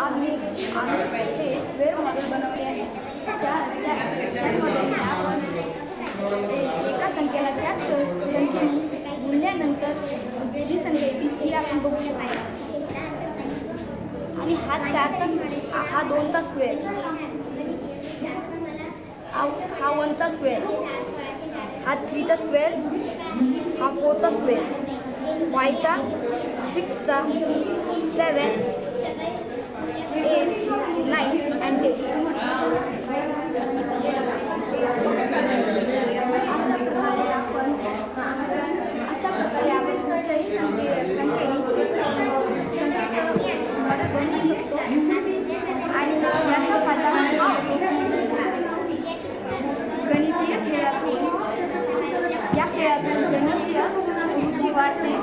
आम्ही हे square model बनवले आहे. त्या मॉडेलने आपण एका संख्येला त्या संख्येने गुणल्यानंतर जी संख्या येते ती आपण बघू शकतो. आणि हा 4चा हा 2चा स्क्वेअर, हा 1चा स्क्वेअर, हा 3चा स्क्वेअर, हा 4चा स्क्वेअर, 5चा, 6चा, 7, 8, 9 and 10. अशा प्रकारे आपण कुठच्याही संख्येने मॉडेल बनवू शकतो. आणि याचा फायदा हा गणितीय खेळातून, या खेळातून गणितीय रुची वाढते.